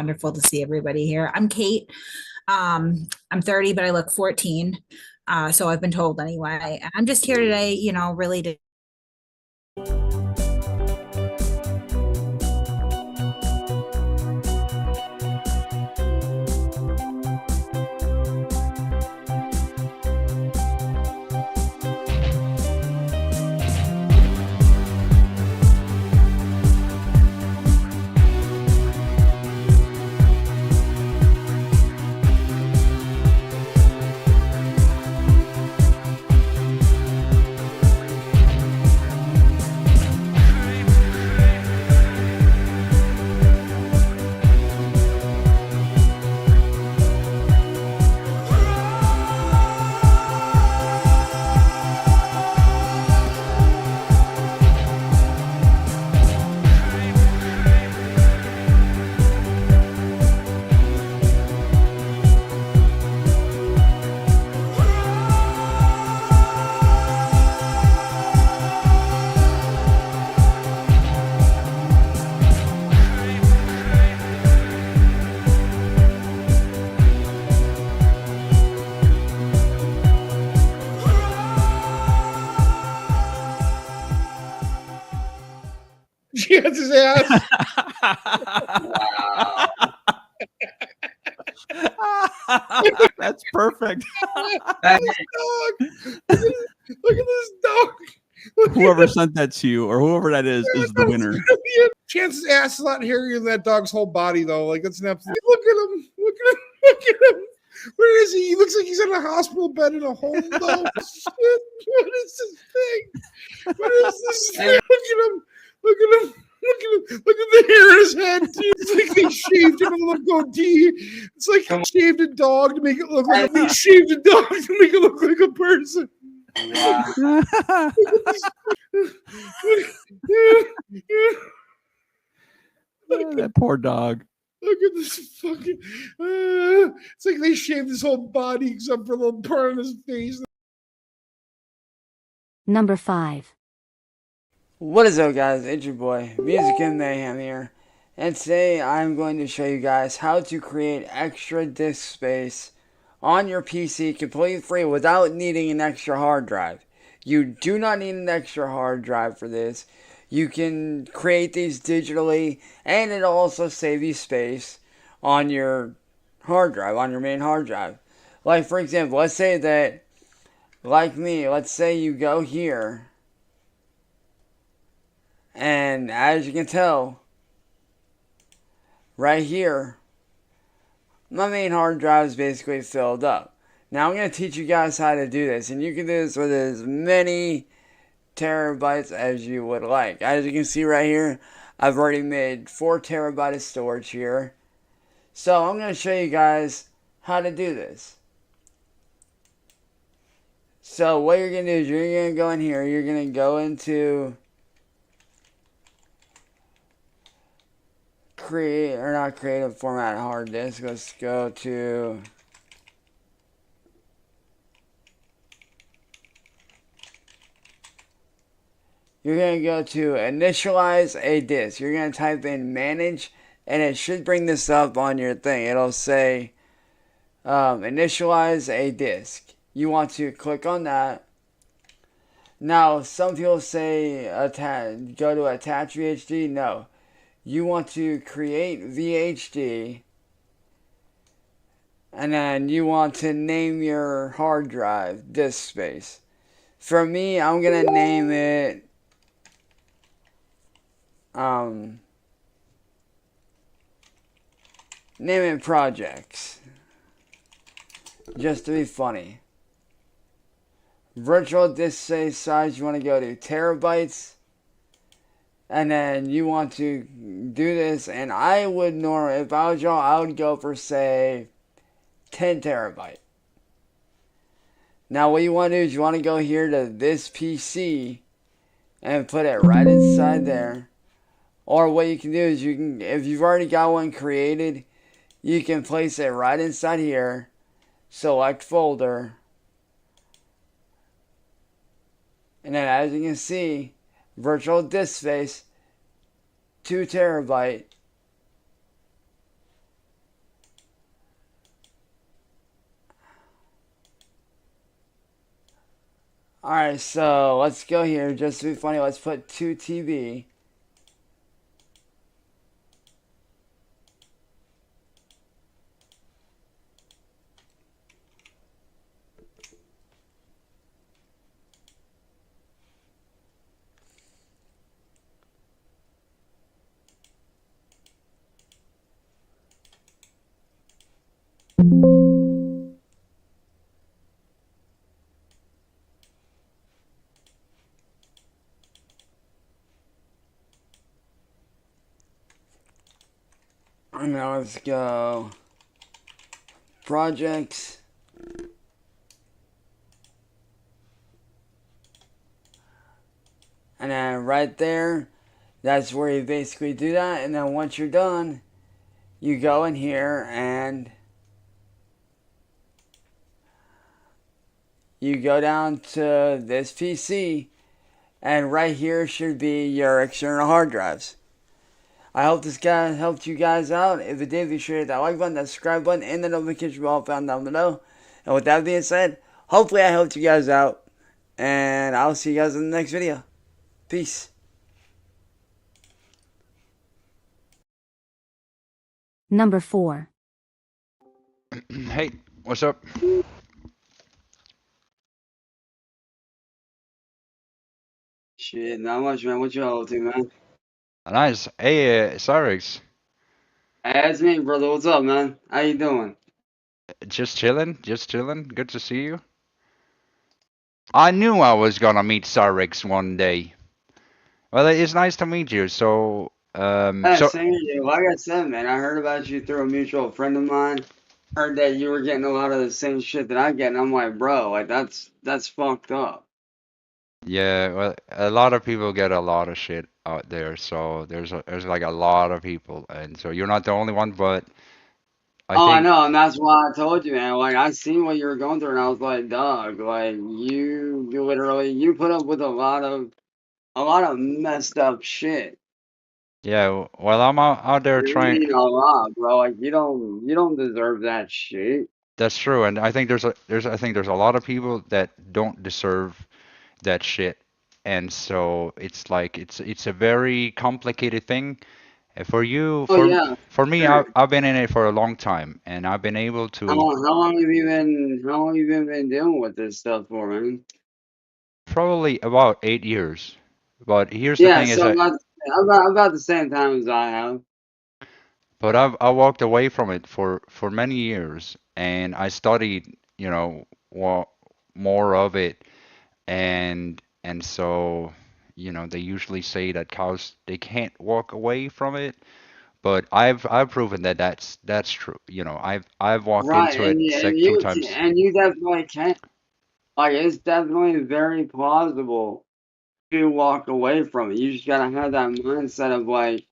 wonderful to see everybody here. I'm Kate. I'm 30, but I look 14. So I've been told anyway. I'm just here today, really to chance his ass. Wow. That's perfect. Look at this dog. Whoever sent that to you or whoever that is the winner. Chance's ass is a lot hairier than that dog's whole body, though. Like, that's an absolute. Look at him. Look at him. Look at him. Where is he? He looks like he's in a hospital bed in a home, though. Shit. What is this thing? What is this thing? Look at him. Look at him. Look at him. Look at the hair in his head, dude. It's like they shaved him a little goatee. It's like they shaved a dog to make it look like they shaved a dog to make it look like a person. That poor dog. Look at this fucking. It's like they shaved his whole body except for a little part on his face. Number 5. What is up, guys? It's your boy, Music and Mayhem here, and today I'm going to show you guys how to create extra disk space on your PC completely free without needing an extra hard drive. You do not need an extra hard drive for this. You can create these digitally, and it'll also save you space on your hard drive, on your main hard drive. Like, for example, let's say that, like me, let's say you go here, and as you can tell, right here, my main hard drive is basically filled up. Now I'm going to teach you guys how to do this, and you can do this with as many terabytes as you would like. As you can see right here, I've already made 4 terabytes of storage here. So I'm going to show you guys how to do this. So what you're going to do is you're going to go in here, you're going to go into creative format hard disk. Let's go to you're going to go to initialize a disk. You're going to type in manage, and it should bring this up on your thing. It'll say initialize a disk. You want to click on that. Now some people say go to attach VHD. No. You want to create VHD, and then you want to name your hard drive disk space. For me, I'm going to name it projects, just to be funny. Virtual disk space size, you want to go to terabytes. And then you want to do this, and I would normally, if I was y'all, I would go for, say, 10 terabyte. Now what you want to do is you want to go here to this PC and put it right inside there. Or what you can do is you can, if you've already got one created, you can place it right inside here. Select folder. And then as you can see, virtual disk space, 2 terabyte. Alright, so let's go here. Just to be funny, let's put 2 TB. And now let's go projects. And then right there, that's where you basically do that. And then once you're done, you go in here and you go down to this PC. And right here should be your external hard drives. I hope this guy helped you guys out. If it did, be sure to hit that like button, that subscribe button, and the notification bell found down below. And with that being said, hopefully I helped you guys out. And I'll see you guys in the next video. Peace. Number 4. Hey, what's up? Shit, not much, man. What you all up to, man? Nice. Hey, Cyraxx. Hey, that's me, brother. What's up, man? How you doing? Just chilling, just chilling. Good to see you. I knew I was gonna meet Cyraxx one day. Well, it's nice to meet you. So, Hey, same here. Like I said, man, I heard about you through a mutual friend of mine. Heard that you were getting a lot of the same shit that I get, and I'm like, bro, like that's fucked up. yeah, well, a lot of people get a lot of shit out there. So there's like a lot of people, and so you're not the only one. But I Oh, I think, know, and that's why I told you, man. Like, I seen what you were going through, and I was like, dog, like you literally you put up with a lot of messed up shit. yeah, well, I'm out there You trying. mean a lot, bro. Like you don't deserve that shit. That's true, and I think there's a lot of people that don't deserve that shit. And so it's like it's a very complicated thing. For you, Oh yeah, for me, sure. I've been in it for a long time, and I've been able to How long have you been dealing with this stuff for, man? probably about 8 years. But here's the Yeah, thing is so that, about the same time as I have. but I walked away from it for many years, and I studied, more of it, and so, they usually say that cows they can't walk away from it. But I've proven that that's true. I've walked Right, into it and two you times. and you definitely can. Like, it's definitely very plausible to walk away from it. You just gotta have that mindset of like,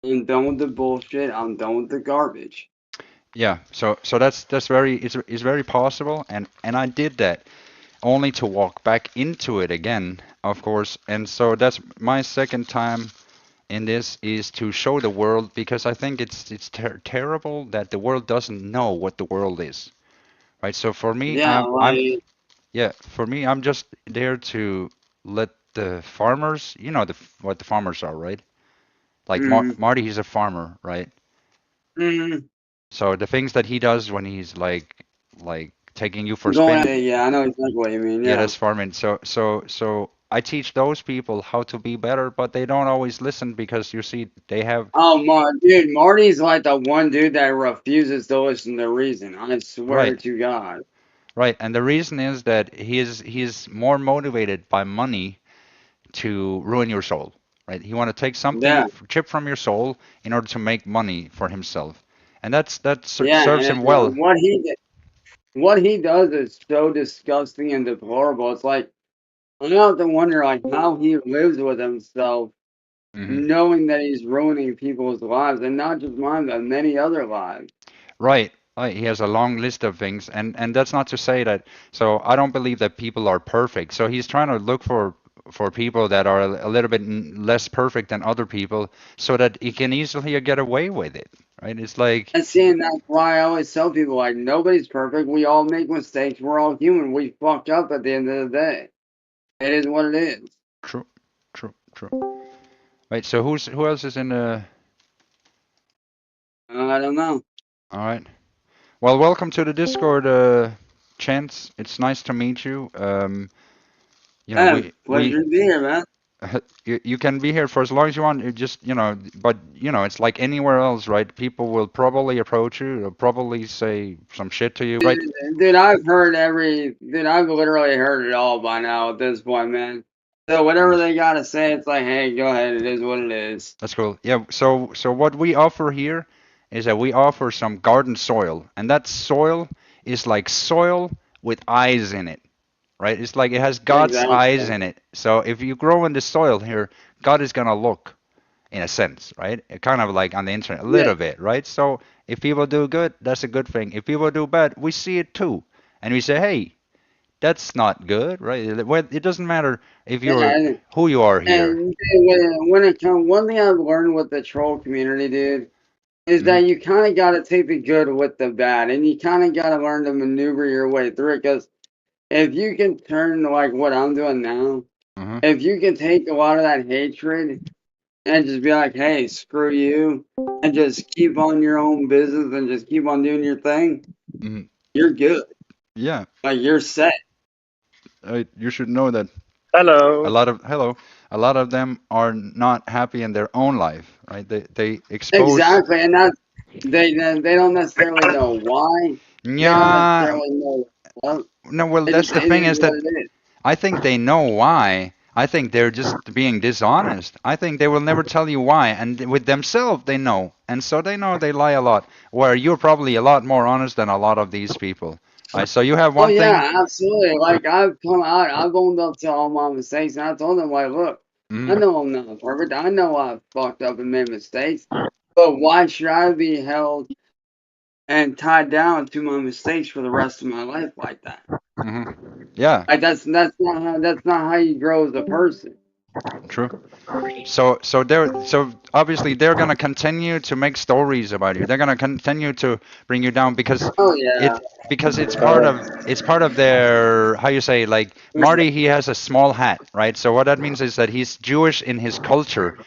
I'm done with the bullshit. I'm done with the garbage. Yeah, so that's very it's very possible, and I did that only to walk back into it again, of course. And so that's my second time in this is to show the world because I think it's terrible that the world doesn't know what the world is, right? So for me, Yeah, I'm like, yeah, for me, I'm just there to let the farmers, what the farmers are, right? Like mm, Marty, he's a farmer, right? mm, So the things that he does when he's like taking you for a going. spin, Yeah, I know exactly what you mean. yeah, Yeah. that's farming. So I teach those people how to be better, but they don't always listen because you see they have Oh, dude, Marty's like the one dude that refuses to listen to reason. I swear right, to God. right, and the reason is that he's more motivated by money to ruin your soul, right? He want to take something Yeah, chip from your soul in order to make money for himself, and yeah, serves and him well. what he does is so disgusting and deplorable. It's like I have to wonder like how he lives with himself, Hmm. knowing that he's ruining people's lives, and not just mine, but many other lives. Right. He has a long list of things, and that's not to say that. So I don't believe that people are perfect. So he's trying to look for people that are a little bit less perfect than other people, so that he can easily get away with it. Right? It's like, And seeing that's why I always tell people like nobody's perfect. We all make mistakes. We're all human. We fuck up at the end of the day. It is what it is. True, true, true. Wait, so who else is in the? I don't know. All right. Well, welcome to the Discord, Chance. It's nice to meet you. You know, we Pleasure to be here, man. you can be here for as long as you want. You just, but it's like anywhere else, right? People will probably approach you, they'll probably say some shit to you, right? Dude, I've literally heard it all by now at this point, man. So whatever Nice. they gotta say, it's like, hey, go ahead, it is what it is. That's cool. Yeah, so what we offer here is that we offer some garden soil, and that soil is like soil with eyes in it, right? It's like it has God's eyes Exactly. in it. So if you grow in the soil here, God is gonna look, in a sense, right? Kind of like on the internet, a Yeah. little bit, right? So if people do good, that's a good thing. If people do bad, we see it too, and we say, hey, that's not good, right? Well, it doesn't matter if Yeah, you're who you are here. and dude, when it comes, one thing I've learned with the troll community, dude, is Hmm. that you kind of got to take the good with the bad, and you kind of got to learn to maneuver your way through it. Because if you can turn like what I'm doing now, Hmm. if you can take a lot of that hatred and just be like, hey, screw you, and just keep on your own business and just keep on doing your thing, Hmm. you're good. Yeah, Like you're set. you should know that Hello. a lot of them are not happy in their own life, right? They expose. Exactly, and that's they don't necessarily know why. They don't Yeah, necessarily know what. no, well, It that's just the it thing is is what that it is. I think they know why. I think they're just being dishonest. I think they will never tell you why, and with themselves they know, and so they know they lie a lot. Where you're probably a lot more honest than a lot of these people, right? So you have Oh one thing. yeah, absolutely. Like I've come out, I've owned up to all my mistakes, and I told them, like, look, I Mhm. know I'm not perfect. I know I fucked up and made mistakes, but why should I be held and tied down to my mistakes for the rest of my life like that? Mhm. Yeah, Like that's not how you grow as a person. true. So obviously they're gonna continue to make stories about you. They're gonna continue to bring you down because Oh yeah. it because it's part of their, how you say, like Marty, he has a small hat, right? So what that means is that he's Jewish in his culture,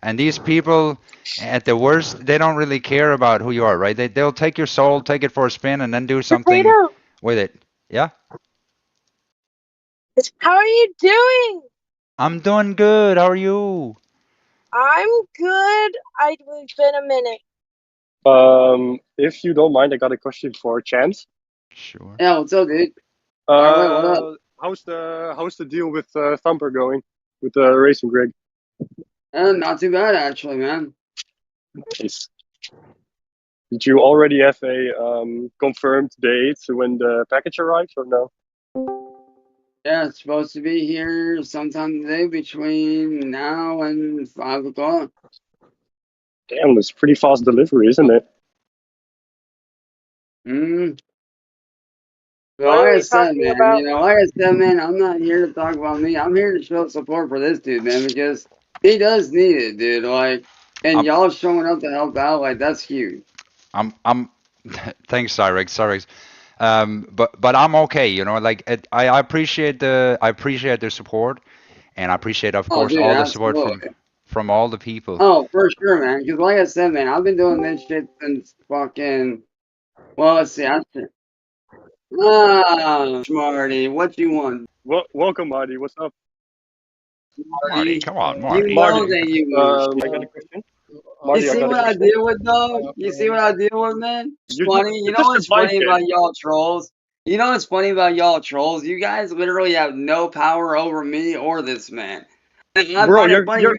and these people at the worst they don't really care about who you are, right? They'll take your soul, take it for a spin, and then do something Potato, with it. Yeah, how are you doing? I'm doing good. How are you? I'm good. It's been a minute. If you don't mind, I got a question for Chance. Sure. Yeah, what's up, dude? Fire away, what up? How's the deal with Thumper going with the racing rig? Not too bad actually, man. Nice. Did you already have a confirmed date when the package arrives or no? Yeah, it's supposed to be here sometime today between now and 5 o'clock. Damn, that's pretty fast delivery, isn't it? Mm. What Well, are like I we said, talking man, about? like I said, man, I'm not here to talk about me. I'm here to show support for this dude, man, because he does need it, dude. Like, and I'm y'all showing up to help out, like, that's huge. I'm thanks, Cyraxx. But I'm okay, like I appreciate the support, and I appreciate, of Oh, course, dude, all the support absolutely. from all the people. Oh, for sure, man. Because like I said, man, I've been doing this shit since fucking. Well, let's see. Marty, what you want, Welcome, Marty. What's up, Marty, Marty? come on, You Marty. know Marty? that you want I got a shit. question. You Marty, I see got a what I question. deal with, dog? You see what I deal with, man? It's You just funny. You you know just what's replied, funny kid. about y'all trolls? You know what's funny about y'all trolls? You guys literally have no power over me or this man. And I Bro, find it you're funny. you're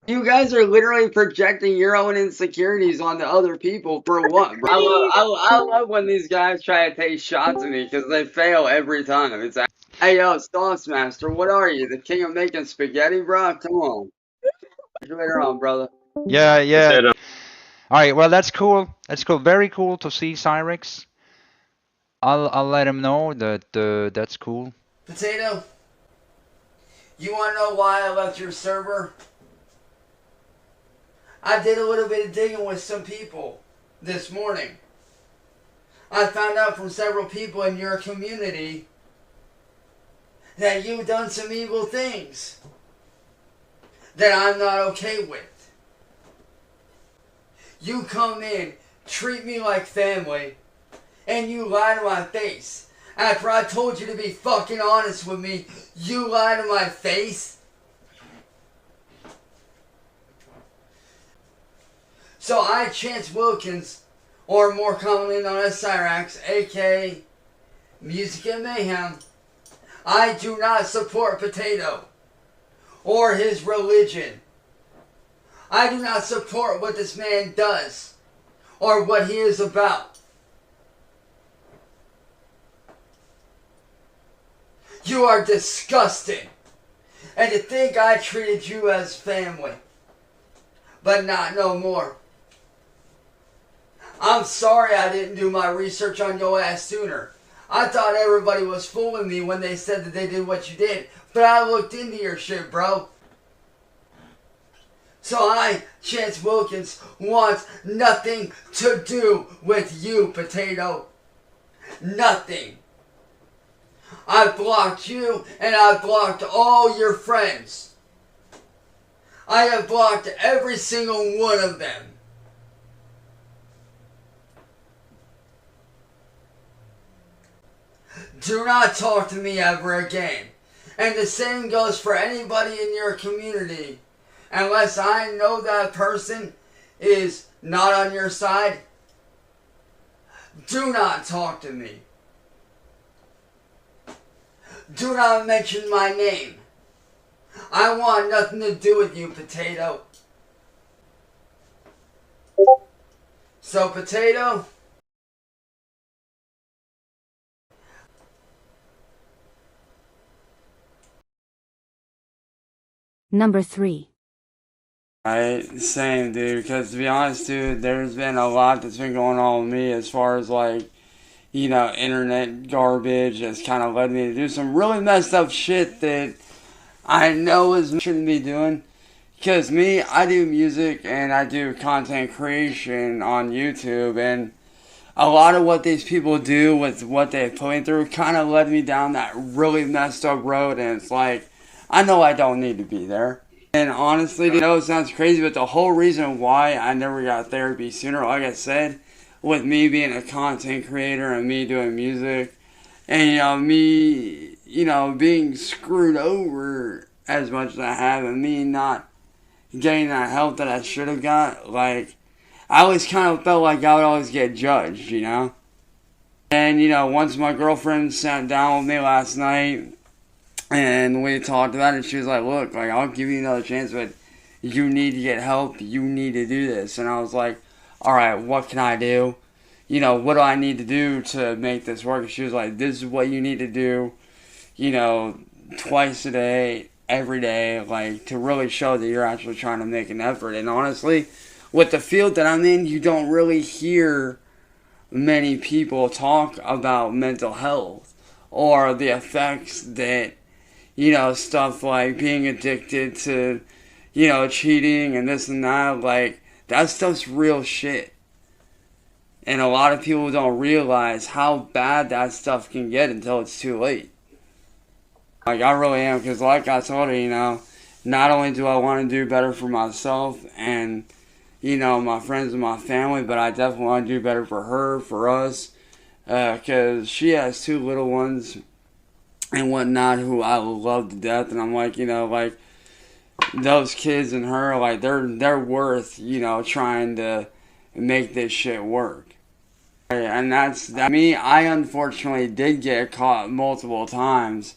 You guys are literally projecting your own insecurities onto other people for what, bro? I love when these guys try to take shots at me because they fail every time. It's like, hey, yo, Sauce Master, what are you? The king of making spaghetti, bro? Come on. Catch you later on, brother. Yeah, yeah. said All right, well that's cool. That's cool. Very cool to see Cyrex. I'll let him know that that's cool. Potato, you want to know why I left your server? I did a little bit of digging with some people this morning. I found out from several people in your community that you've done some evil things that I'm not okay with. You come in, treat me like family, and you lie to my face. After I told you to be fucking honest with me, you lie to my face? So I, Chance Wilkins, or more commonly known as Cyraxx, aka Music and Mayhem, I do not support Potato or his religion. I do not support what this man does or what he is about. You are disgusting. And to think I treated you as family, but not no more. I'm sorry I didn't do my research on your ass sooner. I thought everybody was fooling me when they said that they did what you did. But I looked into your shit, bro. So I, Chance Wilkins, want nothing to do with you, Potato. Nothing. I blocked you and I blocked all your friends. I have blocked every single one of them. Do not talk to me ever again. And the same goes for anybody in your community. Unless I know that person is not on your side, do not talk to me. Do not mention my name. I want nothing to do with you, Potato. So, Potato, Number 3. Right, same, dude, because to be honest, dude, there's been a lot that's been going on with me as far as, like, you know, internet garbage that's kind of led me to do some really messed up shit that I know is shouldn't be doing. Because me, I do music and I do content creation on YouTube, and a lot of what these people do with what they're putting through kind of led me down that really messed up road, and it's like, I know I don't need to be there. And honestly, I know it sounds crazy, but the whole reason why I never got therapy sooner, like I said, with me being a content creator and me doing music, and, you know, me, you know, being screwed over as much as I have, and me not getting that help that I should have got, like, I always kind of felt like I would always get judged, you know? And, you know, once my girlfriend sat down with me last night, and we talked about it, she was like, look, like, I'll give you another chance, but you need to get help, you need to do this. And I was like, alright, what can I do? You know, what do I need to do to make this work? And she was like, this is what you need to do, you know, twice a day, every day, like, to really show that you're actually trying to make an effort. And honestly, with the field that I'm in, you don't really hear many people talk about mental health or the effects that, you know, stuff like being addicted to, you know, cheating and this and that, like, that stuff's real shit. And a lot of people don't realize how bad that stuff can get until it's too late. Like, I really am, because like I told her, you know, not only do I want to do better for myself and, you know, my friends and my family, but I definitely want to do better for her, for us, because she has 2 little ones and whatnot who I love to death, and I'm like, you know, like, those kids and her, like, they're worth, you know, trying to make this shit work. And that's me. I unfortunately did get caught multiple times.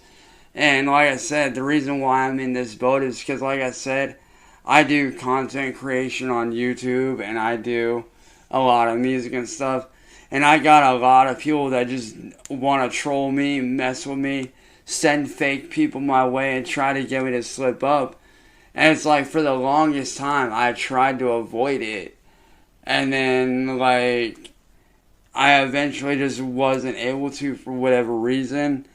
And like I said, the reason why I'm in this boat is because, like I said, I do content creation on YouTube and I do a lot of music and stuff. And I got a lot of people that just want to troll me, mess with me, send fake people my way and try to get me to slip up. And it's like, for the longest time, I tried to avoid it. And then, like, I eventually just wasn't able to for whatever reason.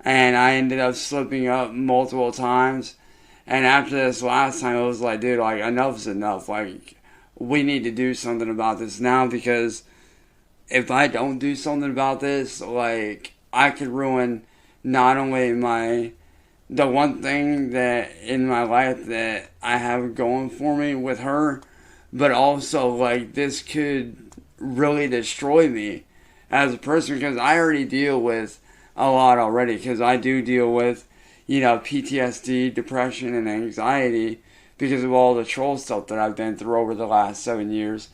And I ended up slipping up multiple times. And after this last time, it was like, dude, like, enough's enough. Like, we need to do something about this now, because if I don't do something about this, like, I could ruin not only my the one thing that in my life that I have going for me with her, but also like this could really destroy me as a person because I already deal with a lot already because I do deal with, PTSD, depression, and anxiety because of all the troll stuff that I've been through over the last 7 years.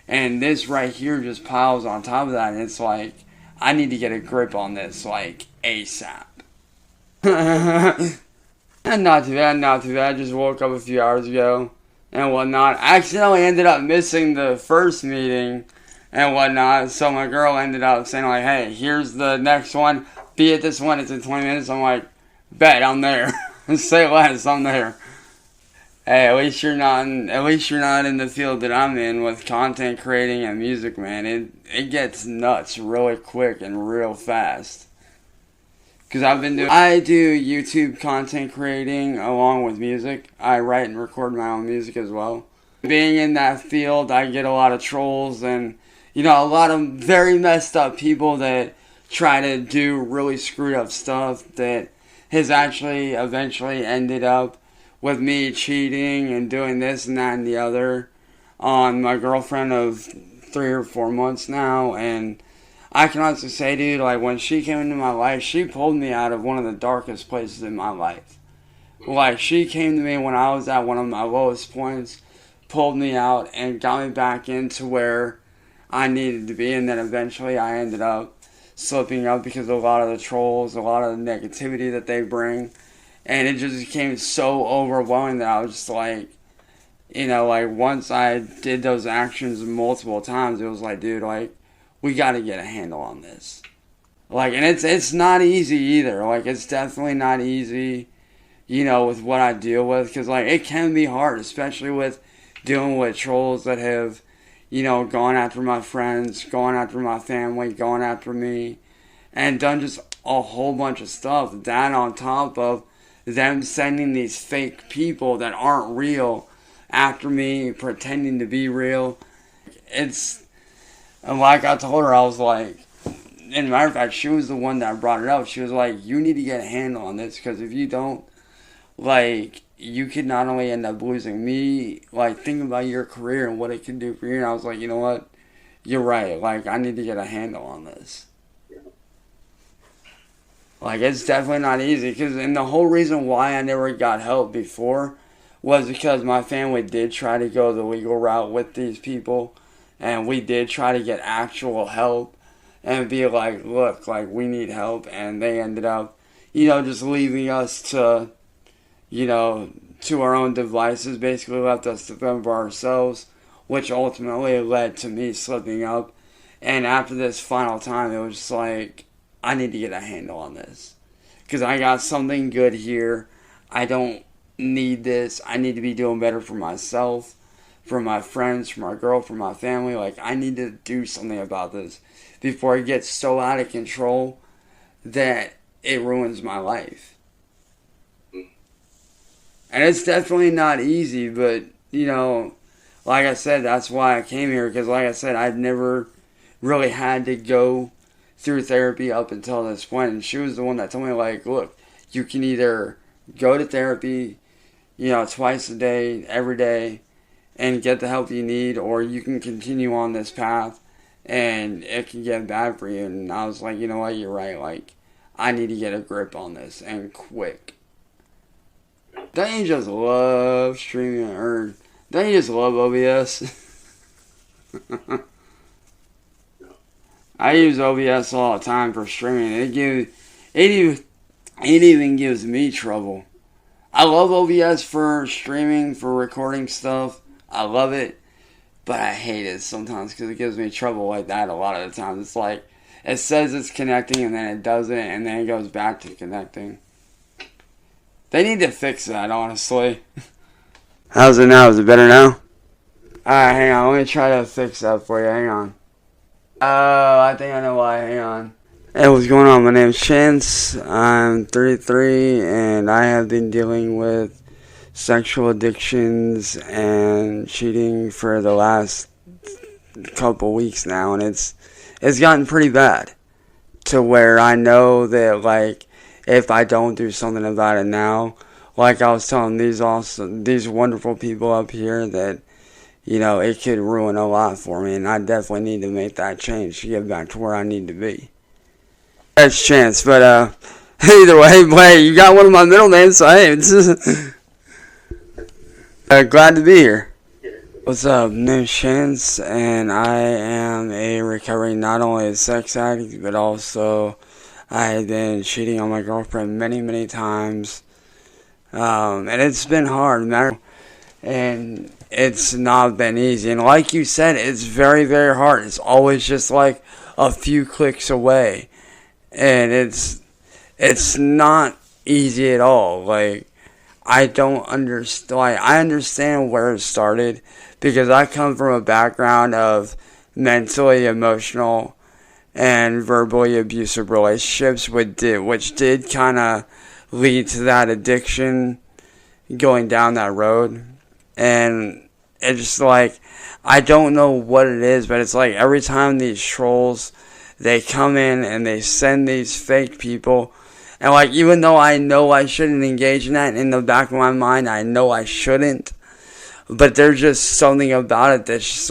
And this right here just piles on top of that, and it's like, I need to get a grip on this, like, ASAP. And not too bad, not too bad. Just woke up a few hours ago and whatnot. I accidentally ended up missing the first meeting and whatnot. So my girl ended up saying like, "Hey, here's the next one. Be at this one. It's in 20 minutes." I'm like, "Bet, I'm there." Say less, I'm there. Hey, at least you're not in the field that I'm in with content creating and music, man. It gets nuts really quick and real fast. Because I do YouTube content creating along with music. I write and record my own music as well. Being in that field, I get a lot of trolls and, a lot of very messed up people that try to do really screwed up stuff that has actually eventually ended up with me cheating and doing this and that and the other on my girlfriend of 3 or 4 months now. And I can honestly say, dude, like when she came into my life, she pulled me out of one of the darkest places in my life. Like she came to me when I was at one of my lowest points, pulled me out and got me back into where I needed to be. And then eventually I ended up slipping up because of a lot of the trolls, a lot of the negativity that they bring. And it just became so overwhelming that I was just like, once I did those actions multiple times, it was like, dude, like, we got to get a handle on this. Like, and it's not easy either. Like, it's definitely not easy, with what I deal with. Because, like, it can be hard, especially with dealing with trolls that have, gone after my friends, gone after my family, gone after me, and done just a whole bunch of stuff. That on top of them sending these fake people that aren't real after me, pretending to be real. And like I told her, I was like, and matter of fact, she was the one that brought it up. She was like, you need to get a handle on this, because if you don't, like, you could not only end up losing me, like, think about your career and what it can do for you. And I was like, you know what? You're right. Like, I need to get a handle on this. Like, it's definitely not easy, and the whole reason why I never got help before was because my family did try to go the legal route with these people, and we did try to get actual help and be like, look, like, we need help, and they ended up, just leaving us to, to our own devices, basically left us to fend for ourselves, which ultimately led to me slipping up. And after this final time, it was just like, I need to get a handle on this. Because I got something good here. I don't need this. I need to be doing better for myself, for my friends, for my girl, for my family. Like, I need to do something about this before it gets so out of control that it ruins my life. And it's definitely not easy, but, like I said, that's why I came here. Because, like I said, I've never really had to go through therapy up until this point, and she was the one that told me, like, look, you can either go to therapy, twice a day, every day, and get the help you need, or you can continue on this path, and it can get bad for you. And I was like, you know what, you're right, like, I need to get a grip on this, and quick. Don't you just love streaming, or don't you just love OBS? I use OBS all the time for streaming. It even gives me trouble. I love OBS for streaming, for recording stuff. I love it, but I hate it sometimes because it gives me trouble like that a lot of the times. It's like, it says it's connecting and then it doesn't, and then it goes back to connecting. They need to fix that, honestly. How's it now? Is it better now? Alright, hang on. Let me try to fix that for you. Hang on. I think I know why. Hang on. Hey, what's going on? My name's Chance. I'm 33, and I have been dealing with sexual addictions and cheating for the last couple weeks now, and it's gotten pretty bad to where I know that, like, if I don't do something about it now. Like I was telling these wonderful people up here that, it could ruin a lot for me, and I definitely need to make that change to get back to where I need to be. That's chance, but either way, Blay, you got one of my middle names, so hey, glad to be here. What's up? Name's Chance, and I am a recovering not only a sex addict, but also I have been cheating on my girlfriend many, many times. And it's been hard, and it's not been easy. And like you said, it's very, very hard. It's always just like a few clicks away, and it's not easy at all. Like, I don't understand. Like, I understand where it started because I come from a background of mentally, emotional, and verbally abusive relationships, which did kind of lead to that addiction going down that road. And it's just like, I don't know what it is, but it's like every time these trolls, they come in and they send these fake people. And like, even though I know I shouldn't engage in that, in the back of my mind, I know I shouldn't. But there's just something about it that's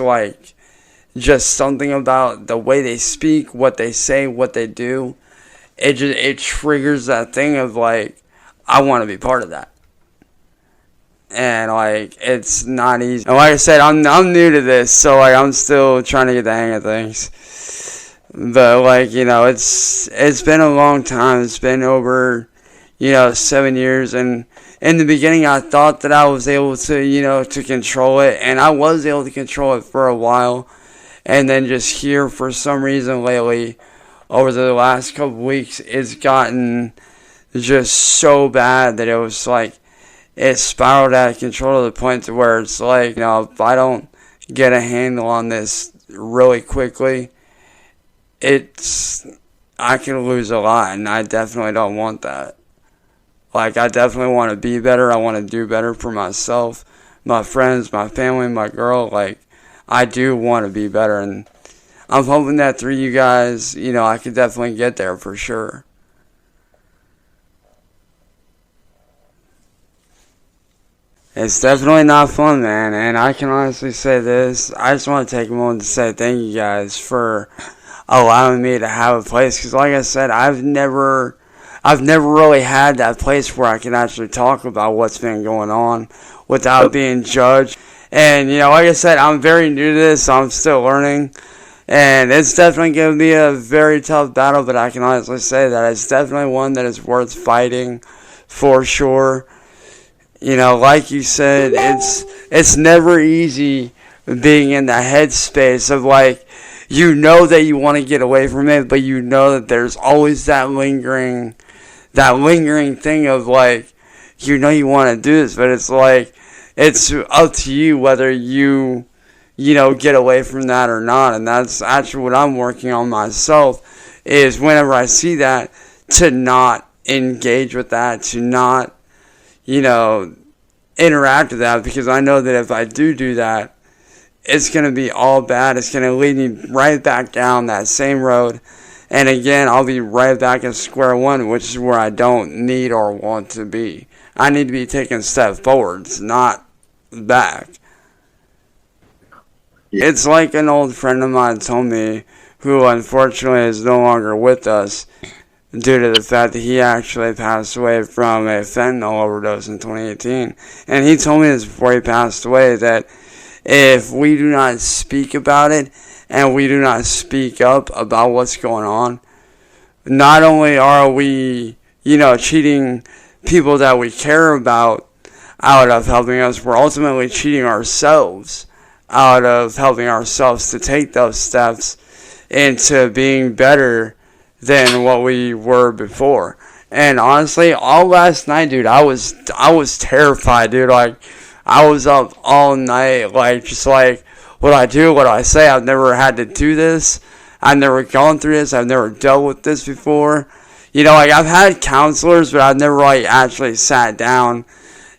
just something about the way they speak, what they say, what they do. It triggers that thing of like, I want to be part of that. And like, it's not easy. And like I said, I'm new to this, so like, I'm still trying to get the hang of things. But like, it's been a long time. It's been over, 7 years. And in the beginning, I thought that I was able to, to control it. And I was able to control it for a while. And then just here, for some reason lately, over the last couple weeks, it's gotten just so bad that it was like, it spiraled out of control to the point to where it's like, if I don't get a handle on this really quickly, I can lose a lot, and I definitely don't want that. Like, I definitely want to be better. I want to do better for myself, my friends, my family, my girl. Like, I do want to be better, and I'm hoping that through you guys, I could definitely get there for sure. It's definitely not fun, man, and I can honestly say this. I just want to take a moment to say thank you guys for allowing me to have a place, because like I said, I've never really had that place where I can actually talk about what's been going on without being judged. And, like I said, I'm very new to this, so I'm still learning. And it's definitely going to be a very tough battle, but I can honestly say that it's definitely one that is worth fighting for sure. Like you said, it's never easy being in the headspace of like, that you want to get away from it, but that there's always that lingering thing of like, you want to do this, but it's like, it's up to you whether you get away from that or not. And that's actually what I'm working on myself, is whenever I see that, to not engage with that, to not, interact with that, because I know that if I do that, it's going to be all bad. It's going to lead me right back down that same road. And again, I'll be right back at square one, which is where I don't need or want to be. I need to be taking a step forwards, not back. It's like an old friend of mine told me, who unfortunately is no longer with us due to the fact that he actually passed away from a fentanyl overdose in 2018. And he told me this before he passed away, that if we do not speak about it and we do not speak up about what's going on, not only are we, cheating people that we care about out of helping us, we're ultimately cheating ourselves out of helping ourselves to take those steps into being better than what we were before. And honestly, all last night, dude, I was terrified, dude. Like, I was up all night, like, just like, what do I do? What do I say? I've never had to do this. I've never gone through this. I've never dealt with this before. Like, I've had counselors, but I've never, like, actually sat down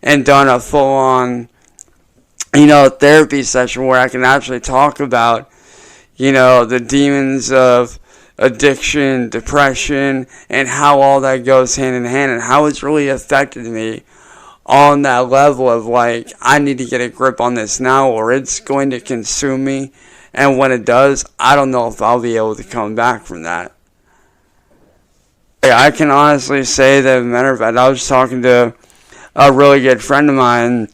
and done a full-on, therapy session where I can actually talk about, the demons of addiction, depression, and how all that goes hand in hand, and how it's really affected me on that level of like, I need to get a grip on this now or it's going to consume me. And when it does, I don't know if I'll be able to come back from that. I can honestly say that, as a matter of fact, I was talking to a really good friend of mine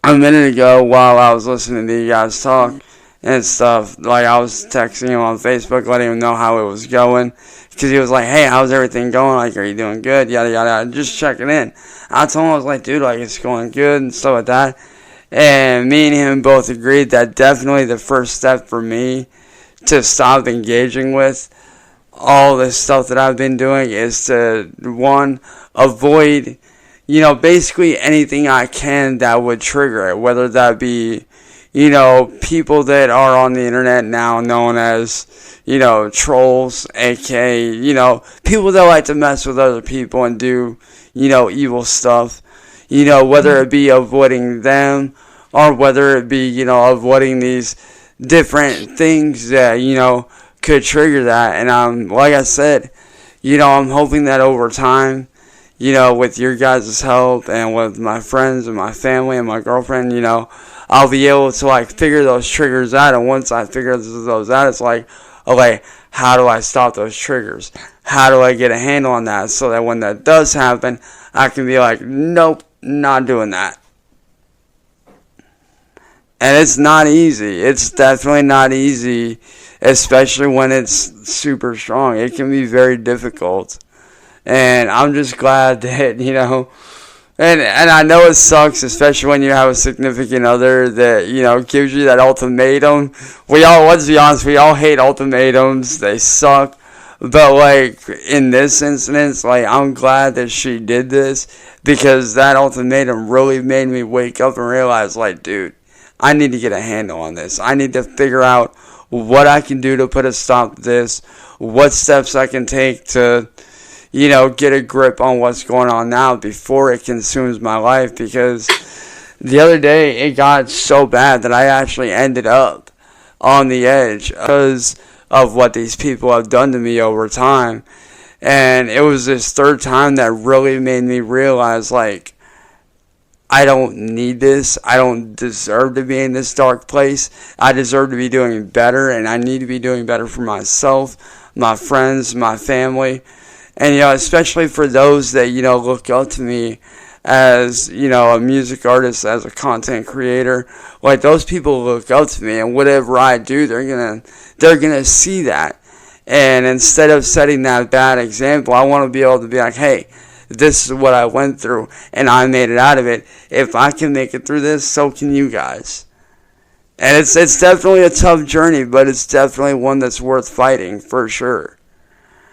a minute ago while I was listening to you guys talk and stuff. Like, I was texting him on Facebook, letting him know how it was going, because he was like, hey, how's everything going? Like, are you doing good? Yada, yada, just checking in. I told him, I was like, dude, like, it's going good and stuff like that. And me and him both agreed that definitely the first step for me to stop engaging with all this stuff that I've been doing is to, one, avoid, basically anything I can that would trigger it, whether that be, people that are on the internet now known as, trolls, aka, people that like to mess with other people and do, evil stuff, whether it be avoiding them or whether it be, avoiding these different things that, could trigger that. And like I said, I'm hoping that over time, with your guys' help and with my friends and my family and my girlfriend, I'll be able to like figure those triggers out. And once I figure those out, it's like, okay, how do I stop those triggers? How do I get a handle on that so that when that does happen, I can be like, nope, not doing that. And it's not easy. It's definitely not easy, especially when it's super strong. It can be very difficult. And I'm just glad that, and I know it sucks, especially when you have a significant other that, gives you that ultimatum. Let's be honest, we all hate ultimatums. They suck. But, like, in this instance, like, I'm glad that she did this because that ultimatum really made me wake up and realize, like, dude, I need to get a handle on this. I need to figure out what I can do to put a stop to this, what steps I can take to, get a grip on what's going on now before it consumes my life. Because the other day, it got so bad that I actually ended up on the edge because of what these people have done to me over time. And it was this third time that really made me realize, like, I don't need this. I don't deserve to be in this dark place. I deserve to be doing better, and I need to be doing better for myself, my friends, my family. And, especially for those that, look up to me as, a music artist, as a content creator. Like, those people look up to me, and whatever I do, they're gonna see that. And instead of setting that bad example, I want to be able to be like, hey, this is what I went through, and I made it out of it. If I can make it through this, so can you guys. And it's definitely a tough journey, but it's definitely one that's worth fighting, for sure.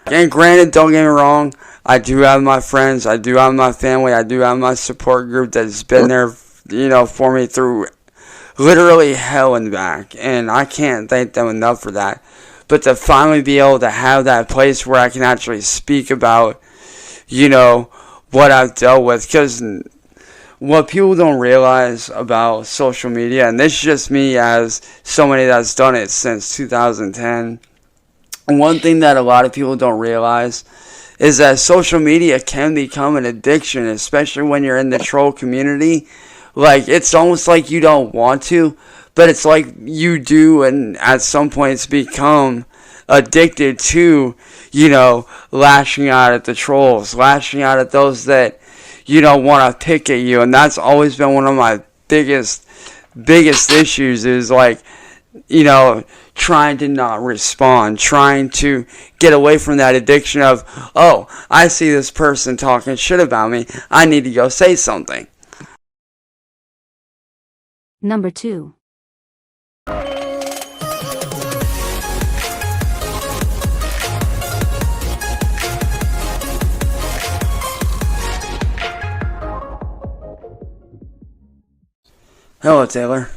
And granted, don't get me wrong, I do have my friends, I do have my family, I do have my support group that's been there, for me through literally hell and back. And I can't thank them enough for that. But to finally be able to have that place where I can actually speak about, what I've dealt with. Because what people don't realize about social media, and this is just me as somebody that's done it since 2010, one thing that a lot of people don't realize is that social media can become an addiction, especially when you're in the troll community. Like, it's almost like you don't want to, but it's like you do, and at some point it's become addicted to, lashing out at the trolls, lashing out at those that, want to pick at you. And that's always been one of my biggest issues is, like, trying to not respond, trying to get away from that addiction of, oh, I see this person talking shit about me, I need to go say something. Number 2. Hello, Taylor.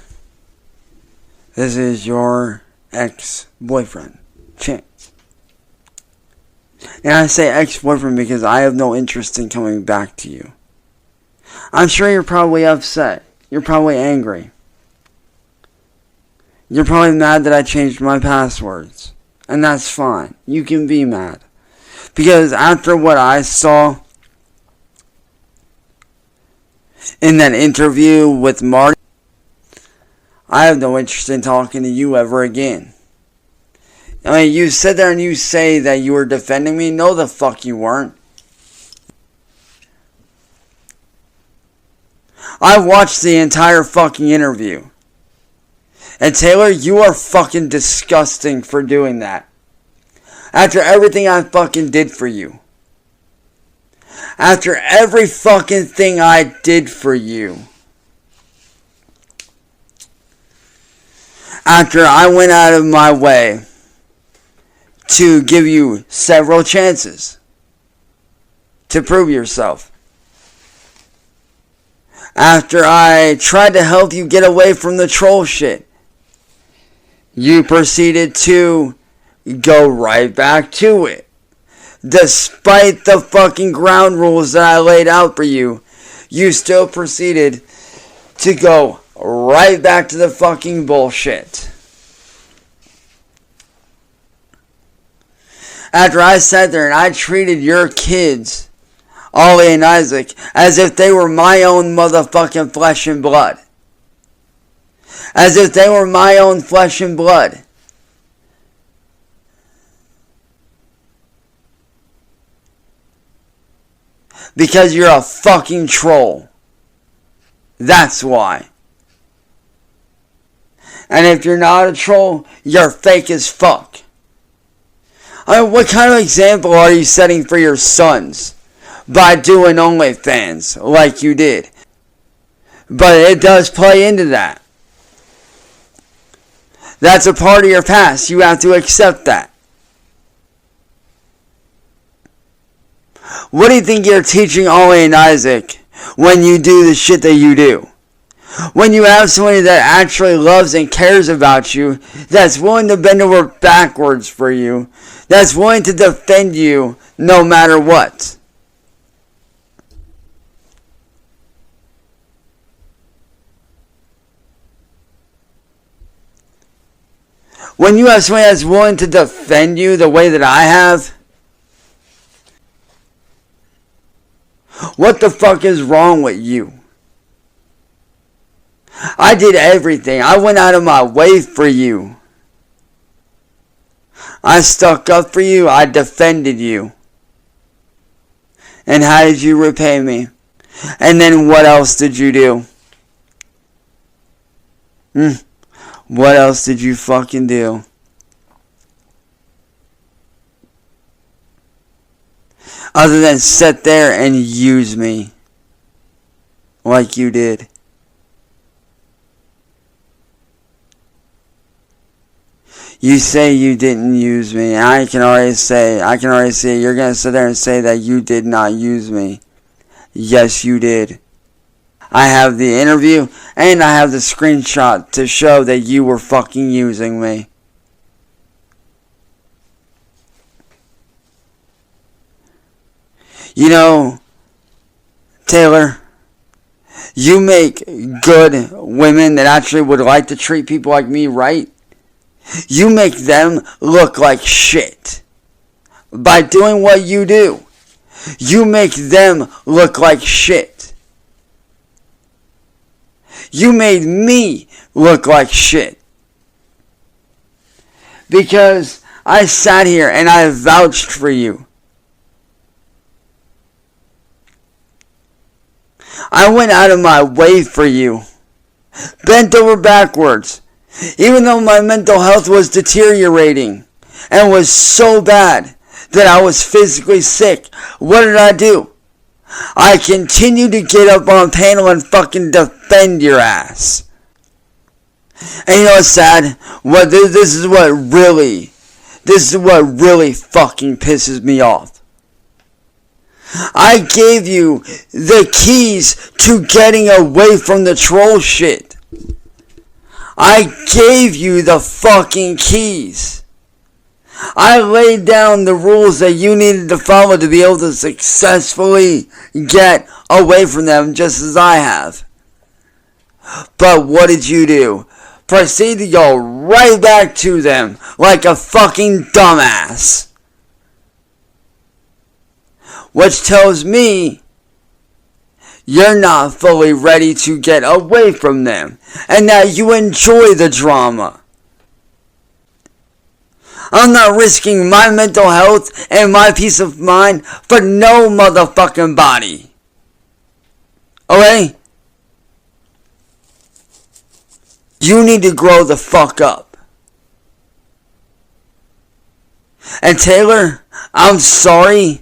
This is your ex-boyfriend, Chance. And I say ex-boyfriend because I have no interest in coming back to you. I'm sure you're probably upset. You're probably angry. You're probably mad that I changed my passwords. And that's fine. You can be mad. Because after what I saw in that interview with Marty, I have no interest in talking to you ever again. I mean, you sit there and you say that you were defending me. No, the fuck you weren't. I watched the entire fucking interview. And Taylor, you are fucking disgusting for doing that. After everything I fucking did for you. After every fucking thing I did for you. After I went out of my way to give you several chances to prove yourself. After I tried to help you get away from the troll shit, you proceeded to go right back to it. Despite the fucking ground rules that I laid out for you, you still proceeded to go right back to the fucking bullshit. After I sat there and I treated your kids, Ollie and Isaac, as if they were my own motherfucking flesh and blood. As if they were my own flesh and blood. Because you're a fucking troll. That's why. And if you're not a troll, you're fake as fuck. I mean, what kind of example are you setting for your sons by doing OnlyFans like you did? But it does play into that. That's a part of your past. You have to accept that. What do you think you're teaching Ollie and Isaac when you do the shit that you do? When you have somebody that actually loves and cares about you, that's willing to bend over backwards for you, that's willing to defend you no matter what. When you have somebody that's willing to defend you the way that I have, what the fuck is wrong with you? I did everything. I went out of my way for you. I stuck up for you. I defended you. And how did you repay me? And then what else did you do? What else did you fucking do? Other than sit there and use me. Like you did. You say you didn't use me. I can already see you're going to sit there and say that you did not use me. Yes, you did. I have the interview and I have the screenshot to show that you were fucking using me. You know, Taylor, you make good women that actually would like to treat people like me right. You make them look like shit. By doing what you do, you make them look like shit. You made me look like shit. Because I sat here and I vouched for you. I went out of my way for you. Bent over backwards. Even though my mental health was deteriorating and was so bad that I was physically sick, what did I do? I continued to get up on a panel and fucking defend your ass. And you know what's sad? This is what really fucking pisses me off. I gave you the keys to getting away from the troll shit. I gave you the fucking keys. I laid down the rules that you needed to follow to be able to successfully get away from them just as I have. But what did you do? proceed to go right back to them like a fucking dumbass. Which tells me you're not fully ready to get away from them and that you enjoy the drama. I'm not risking my mental health and my peace of mind for no motherfucking body. Okay? You need to grow the fuck up. And Taylor, I'm sorry,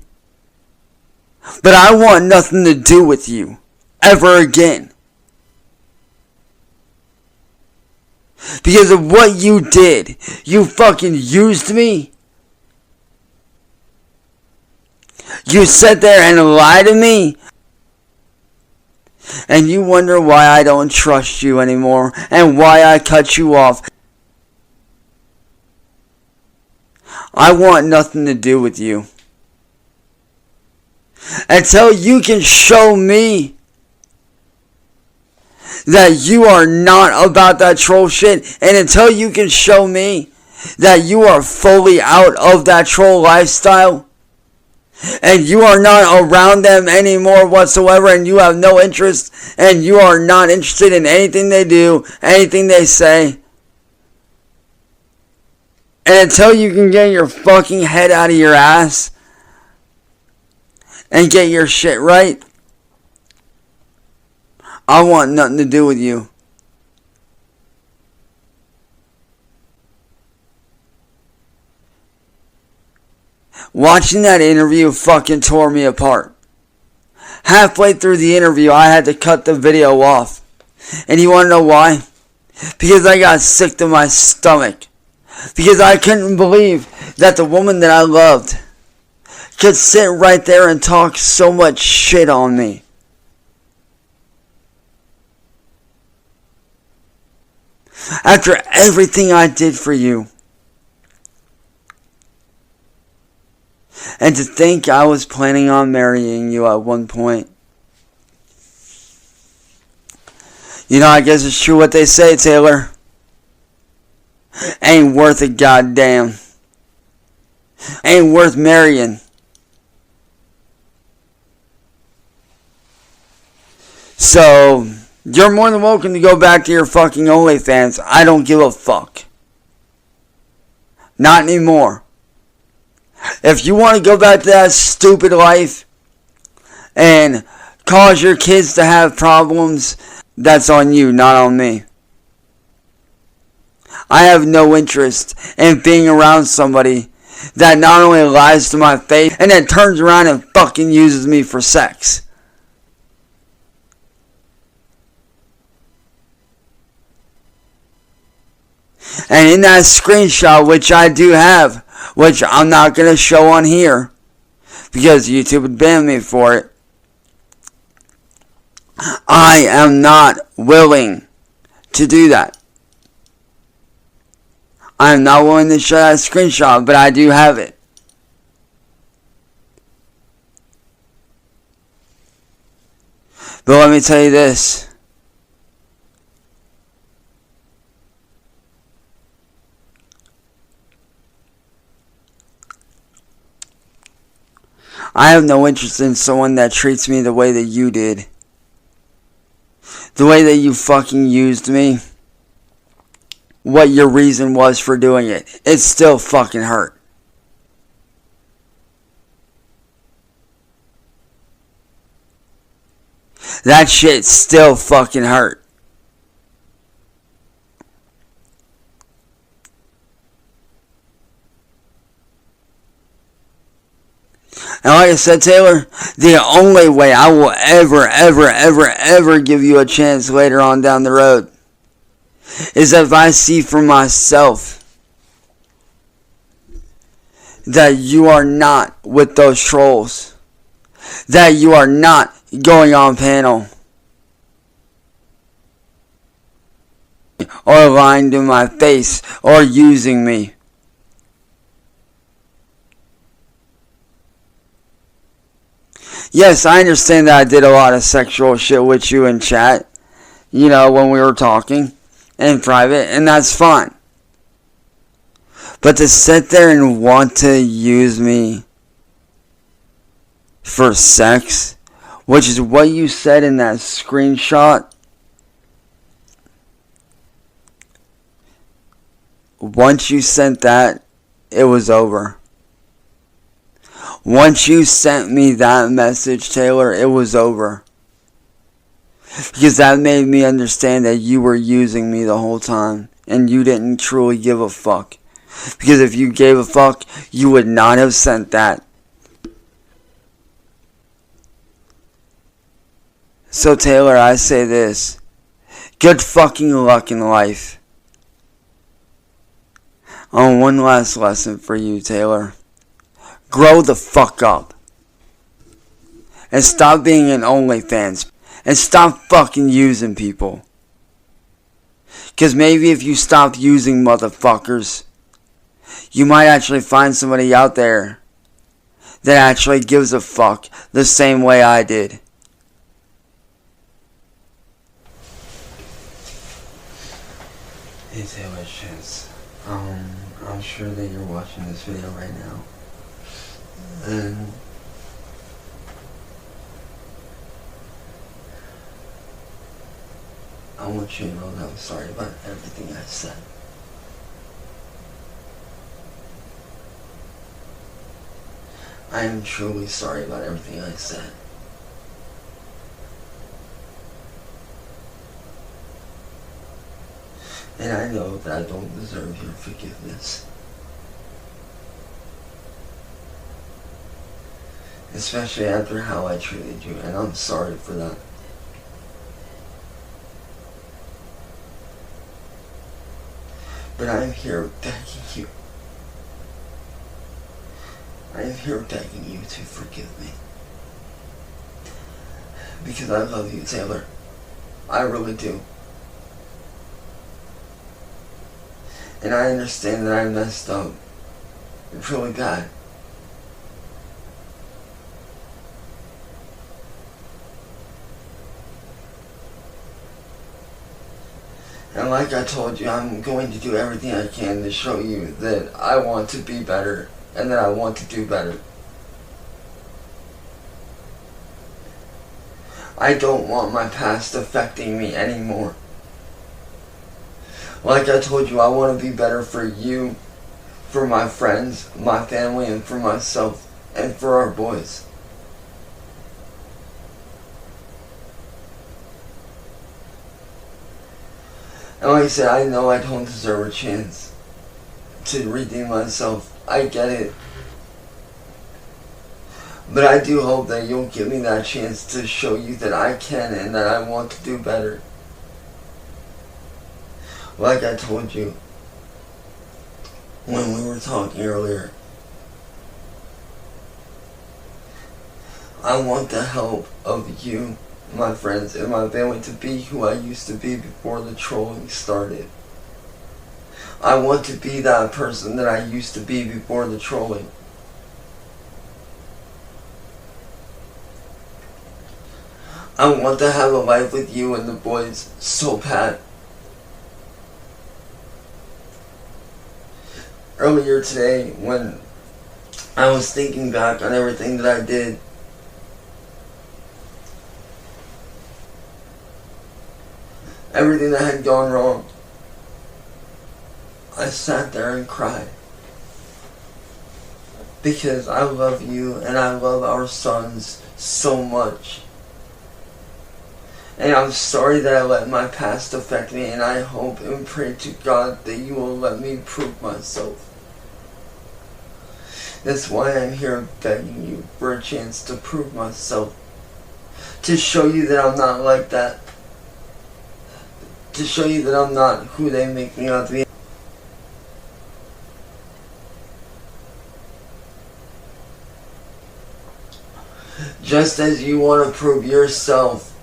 but I want nothing to do with you ever again. Because of what you did. You fucking used me. You sat there and lied to me. And you wonder why I don't trust you anymore. And why I cut you off. I want nothing to do with you. Until you can show me that you are not about that troll shit, and until you can show me that you are fully out of that troll lifestyle, and you are not around them anymore whatsoever, and you have no interest, and you are not interested in anything they do, anything they say, and until you can get your fucking head out of your ass and get your shit right, I want nothing to do with you. Watching that interview fucking tore me apart. Halfway through the interview, I had to cut the video off. And you want to know why? Because I got sick to my stomach. Because I couldn't believe that the woman that I loved could sit right there and talk so much shit on me. After everything I did for you. And to think I was planning on marrying you at one point. You know, I guess it's true what they say, Taylor. Ain't worth a goddamn. Ain't worth marrying. So, you're more than welcome to go back to your fucking OnlyFans. I don't give a fuck. Not anymore. If you want to go back to that stupid life and cause your kids to have problems, that's on you, not on me. I have no interest in being around somebody that not only lies to my face and then turns around and fucking uses me for sex. And in that screenshot, which I do have, which I'm not going to show on here, because YouTube would ban me for it, I am not willing to do that. I am not willing to show that screenshot, but I do have it. But let me tell you this. I have no interest in someone that treats me the way that you did. The way that you fucking used me. What your reason was for doing it. It still fucking hurt. That shit still fucking hurt. And like I said, Taylor, the only way I will ever give you a chance later on down the road is if I see for myself that you are not with those trolls. That you are not going on panel. Or lying to my face. Or using me. Yes, I understand that I did a lot of sexual shit with you in chat. You know, when we were talking. in private, and that's fine. But to sit there and want to use me for sex, which is what you said in that screenshot, once you sent that, it was over. Once you sent me that message, Taylor, it was over. Because that made me understand that you were using me the whole time. And you didn't truly give a fuck. Because if you gave a fuck, you would not have sent that. So Taylor, I say this. Good fucking luck in life. Oh, one last lesson for you, Taylor. Grow the fuck up. And stop being an OnlyFans. And stop fucking using people. Because maybe if you stopped using motherfuckers, you might actually find somebody out there that actually gives a fuck the same way I did. Hey Taylor Chance, I'm sure that you're watching this video right now. And I want you to know that I'm sorry about everything I said. I am truly sorry about everything I said. And I know that I don't deserve your forgiveness. Especially after how I treated you, and I'm sorry for that. But I am here begging you. I am here begging you to forgive me. Because I love you, Taylor. I really do. And I understand that I messed up. It's really bad. And like I told you, I'm going to do everything I can to show you that I want to be better and that I want to do better. I don't want my past affecting me anymore. Like I told you, I want to be better for you, for my friends, my family, and for myself, and for our boys. And like I said, I know I don't deserve a chance to redeem myself. I get it. But I do hope that you'll give me that chance to show you that I can and that I want to do better. Like I told you when we were talking earlier, I want the help of you, my friends, and my family to be who I used to be before the trolling started. I want to be that person that I used to be before the trolling. I want to have a life with you and the boys so bad. Earlier today, when I was thinking back on everything that I did, everything that had gone wrong, I sat there and cried. Because I love you and I love our sons so much. And I'm sorry that I let my past affect me, and I hope and pray to God that you will let me prove myself. That's why I'm here begging you for a chance to prove myself. To show you that I'm not like that. To show you that I'm not who they make me out to be. Just as you want to prove yourself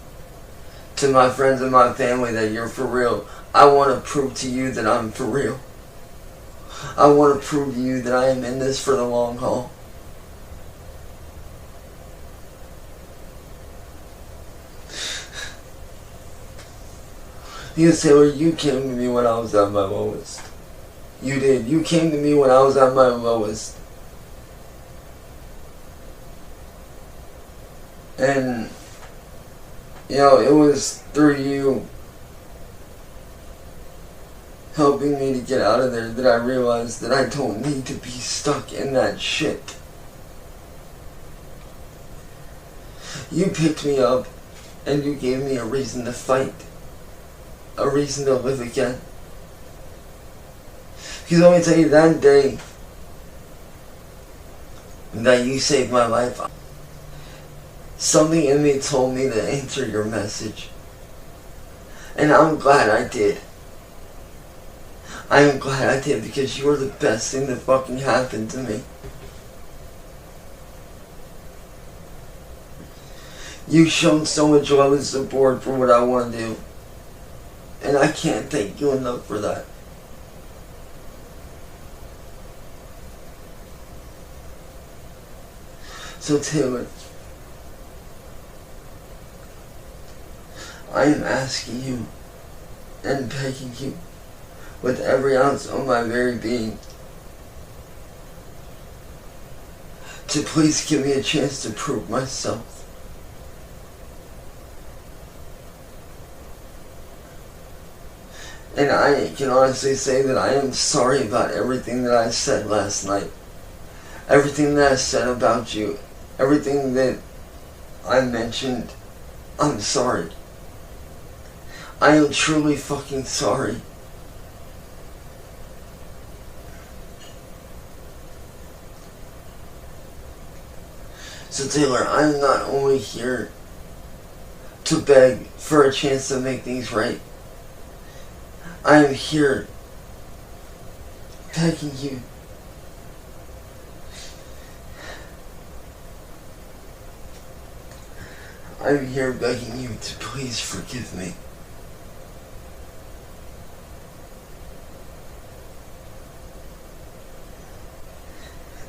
to my friends and my family that you're for real, I want to prove to you that I'm for real. I want to prove to you that I am in this for the long haul. Because Taylor, you came to me when I was at my lowest. You did. You came to me when I was at my lowest. And, you know, it was through you helping me to get out of there that I realized that I don't need to be stuck in that shit. You picked me up and you gave me a reason to fight. A reason to live again. Because let me tell you, that day that you saved my life, something in me told me to answer your message. And I'm glad I did. I am glad I did, because you were the best thing that fucking happened to me. You've shown so much love and support for what I want to do. And I can't thank you enough for that. So Taylor, I am asking you and begging you with every ounce of my very being to please give me a chance to prove myself. And I can honestly say that I am sorry about everything that I said last night. Everything that I said about you. Everything that I mentioned. I'm sorry. I am truly fucking sorry. So Taylor, I'm not only here to beg for a chance to make things right. I am here begging you I'm here begging you to please forgive me.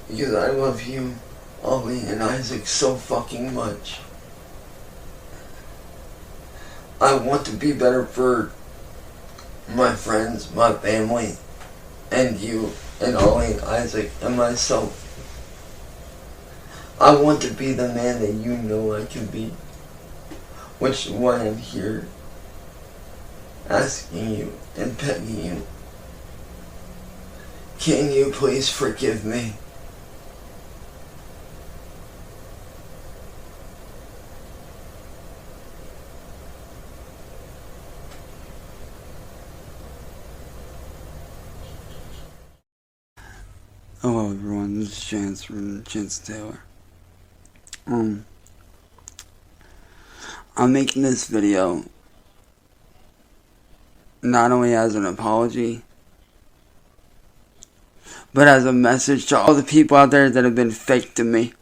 Because I love you, Ollie, and Isaac so fucking much. I want to be better for my friends, my family, and you, and Ollie, and Isaac, and myself. I want to be the man that you know I can be. Which is why I'm here, asking you and begging you. Can you please forgive me? Hello everyone, this is Chance from Chance Taylor. I'm making this video not only as an apology, but as a message to all the people out there that have been fake to me,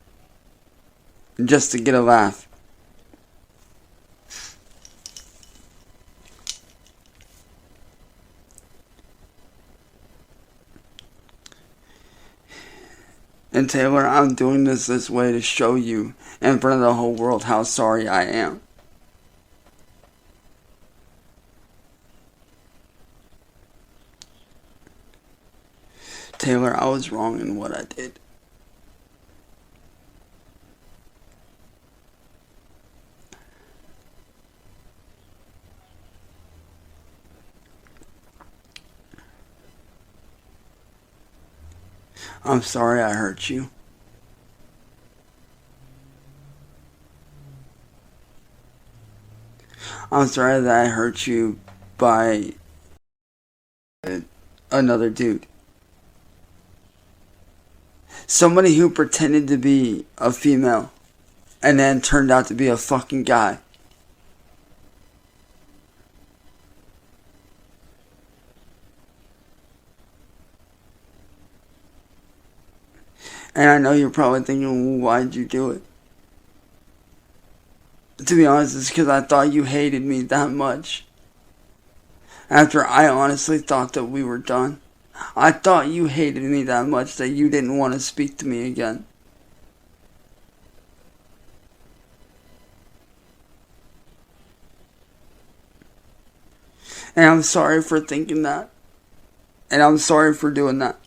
just to get a laugh. And Taylor, I'm doing this way to show you in front of the whole world how sorry I am. Taylor, I was wrong in what I did. I'm sorry I hurt you. I'm sorry that I hurt you by another dude. Somebody who pretended to be a female and then turned out to be a fucking guy. And I know you're probably thinking, well, why'd you do it? To be honest, it's because I thought you hated me that much. After I honestly thought that we were done. I thought you hated me that much that you didn't want to speak to me again. And I'm sorry for thinking that. And I'm sorry for doing that.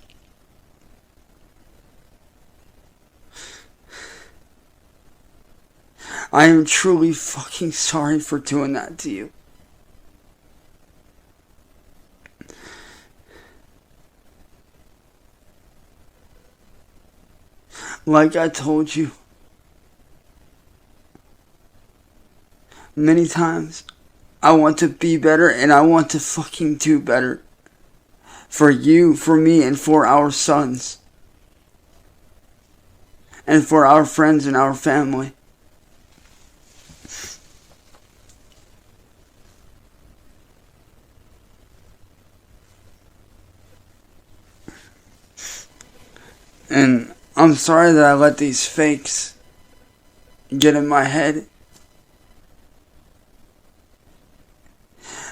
I am truly fucking sorry for doing that to you. Like I told you many times, I want to be better and I want to fucking do better. For you, for me, and for our sons. And for our friends and our family. And I'm sorry that I let these fakes get in my head.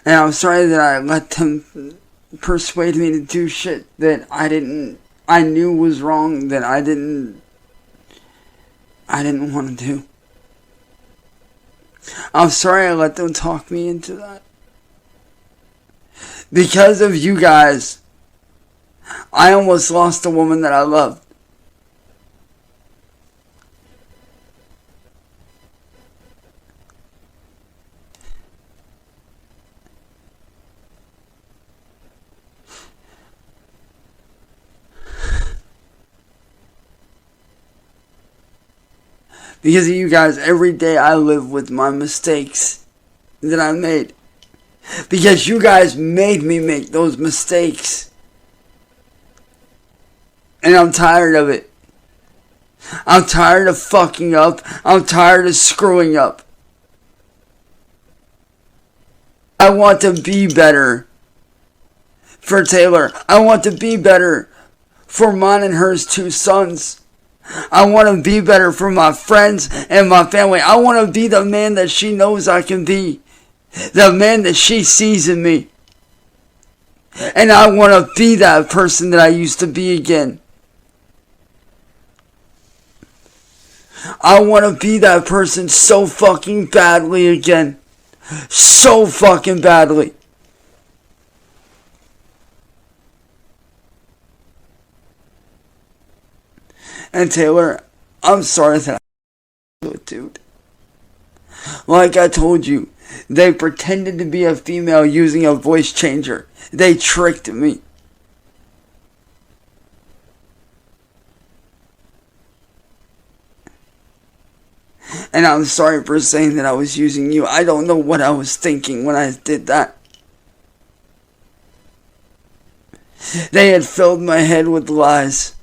And I'm sorry that I let them persuade me to do shit that I knew was wrong, that I didn't want to do. I'm sorry I let them talk me into that. Because of you guys, I almost lost a woman that I loved. Because of you guys, every day I live with my mistakes that I made. Because you guys made me make those mistakes. And I'm tired of it. I'm tired of fucking up. I'm tired of screwing up. I want to be better for Taylor. I want to be better for mine and hers 2 sons. I want to be better for my friends and my family. I want to be the man that she knows I can be. The man that she sees in me. And I want to be that person that I used to be again. I want to be that person so fucking badly again. So fucking badly. And Taylor, I'm sorry that I do it, dude. Like I told you, they pretended to be a female using a voice changer. They tricked me. And I'm sorry for saying that I was using you. I don't know what I was thinking when I did that. They had filled my head with lies.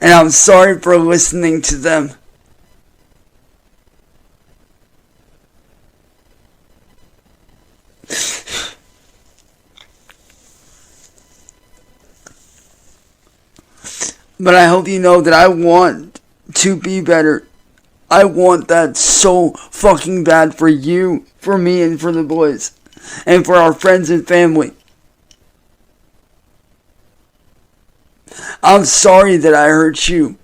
And I'm sorry for listening to them. But I hope you know that I want to be better. I want that so fucking bad for you, for me, and for the boys. And for our friends and family. I'm sorry that I hurt you.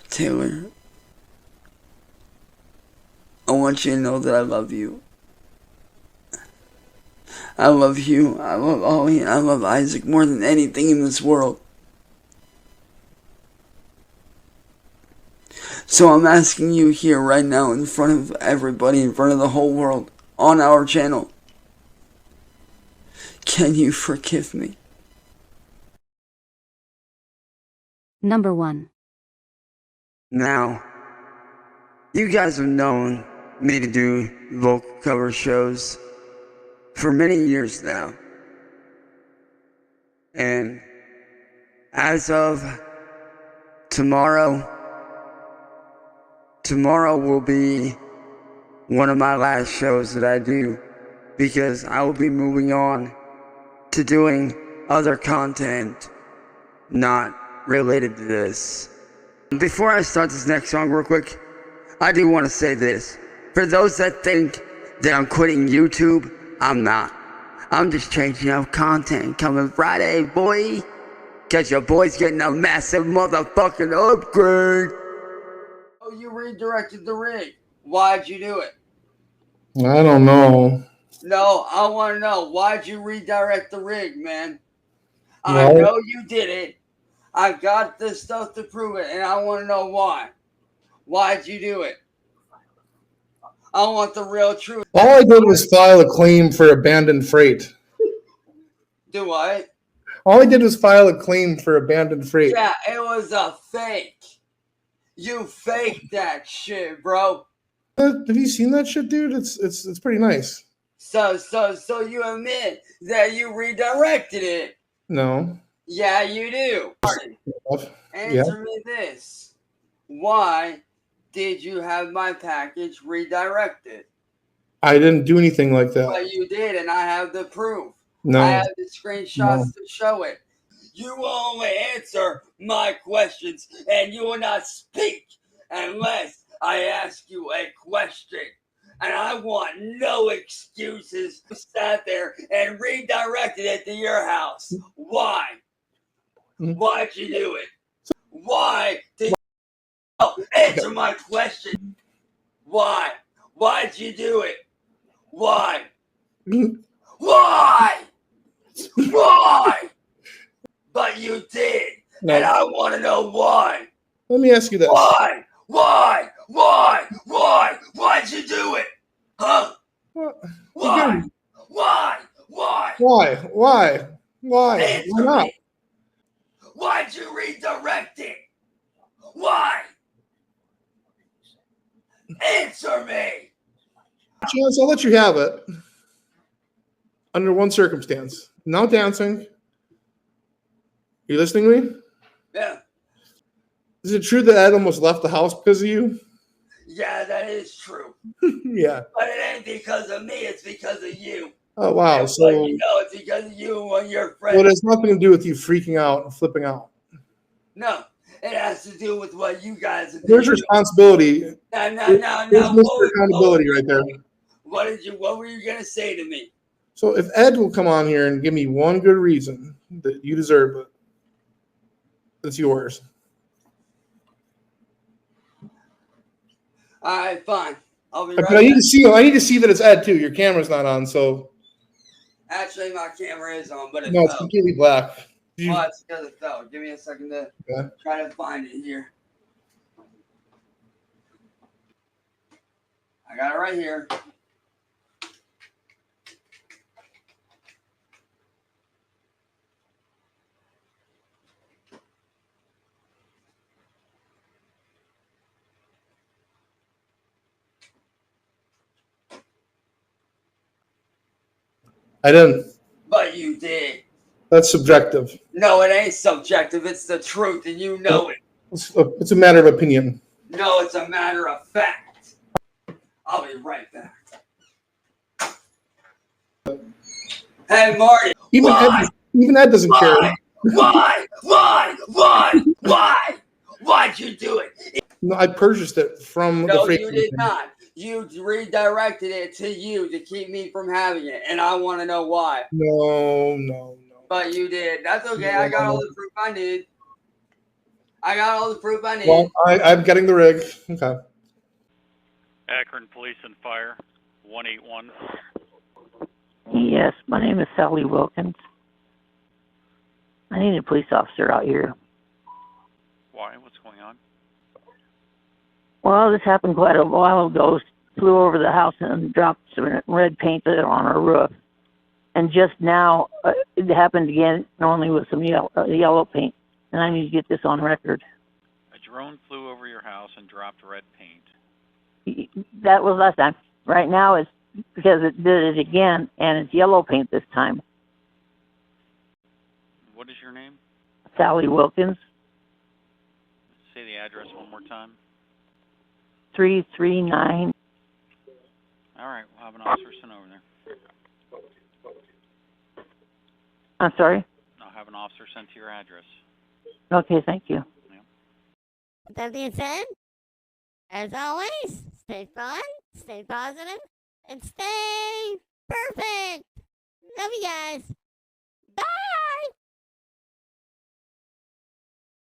Taylor, I want you to know that I love you. I love you. I love Ollie. And I love Isaac more than anything in this world. So I'm asking you here right now in front of everybody, in front of the whole world, on our channel. Can you forgive me? Number 1. Now, you guys have known me to do vocal cover shows for many years now. And as of tomorrow will be one of my last shows that I do, because I will be moving on to doing other content not related to this. Before I start this next song real quick, I do want to say this. For those that think that I'm quitting YouTube, I'm not. I'm just changing up content coming Friday, boy. Cause your boy's getting a massive motherfucking upgrade. Oh, you redirected the rig. Why'd you do it? I don't know. No, I want to know. Why'd you redirect the rig, man? I Well, know you did it. I got the stuff to prove it, and I want to know why. Why'd you do it? I want the real truth. all I did was file a claim for abandoned freight. Do what? All I did was file a claim for abandoned freight. Yeah, it was a fake. You faked that shit, bro. Have you seen that shit, dude? It's pretty nice. So you admit that you redirected it? No. Yeah, you do. Yeah. Answer me this. Why did you have my package redirected? I didn't do anything like that. But you did, and I have the proof. No. I have the screenshots to show it. You will only answer my questions, and you will not speak unless I ask you a question. And I want no excuses. You sat there and redirected it to your house. Why? Why'd you do it? Why did you answer my question? Why? Why'd you do it? Why? Why? Why? But you did. No. And I want to know why. Let me ask you this. Why? Why? Why? Why? Why'd you do it? Huh? Why? Why? Why? Why? Why? Why? Answer Why not? me. Why'd you redirect it? Why? Answer me. Chance, I'll let you have it. Under one circumstance. No dancing. You listening to me? Yeah. Is it true that Ed almost left the house because of you? Yeah, that is true. Yeah. But it ain't because of me, it's because of you. Oh, wow. And So, you know, it's because of you and one of your friends. well, it has nothing to do with you freaking out and flipping out. No, it has to do with what you guys are doing. There's responsibility. No. There's Mr. Accountability right there. What were you gonna say to me? So if Ed will come on here and give me one good reason that you deserve it, it's yours. All right, fine. I'll be But right I need back. to see that it's Ed too. Your camera's not on, so Actually, my camera is on, but it no, it's fell. completely black. Oh, it's because it fell. Give me a second to try to find it here. I got it right here. I didn't. But you did. That's subjective. No, it ain't subjective. It's the truth, and you know it. It's a matter of opinion. No, it's a matter of fact. I'll be right back. Hey, Marty. Even Ed doesn't care. Why? Why'd you do it? No, I purchased it from the No, freight you company. did not. You redirected it to you to keep me from having it, and I want to know why. No. But you did. That's okay. I got all the proof I need. Well, I'm getting the rig. Okay. Akron Police and Fire, 181. Yes, my name is Sally Wilkins. I need a police officer out here. Why? What's going on? Well, this happened quite a while ago. Flew over the house and dropped some red paint on our roof. And just now, it happened again, only with some yellow paint. And I need to get this on record. A drone flew over your house and dropped red paint. That was last time. Right now, it's because it did it again, and it's yellow paint this time. What is your name? Sally Wilkins. Say the address one more time. 339. All right, we'll have an officer sent over there. I'm sorry. I'll have an officer sent to your address. Okay, thank you. With that being said, as always, stay fun, stay positive, and stay perfect. Love you guys.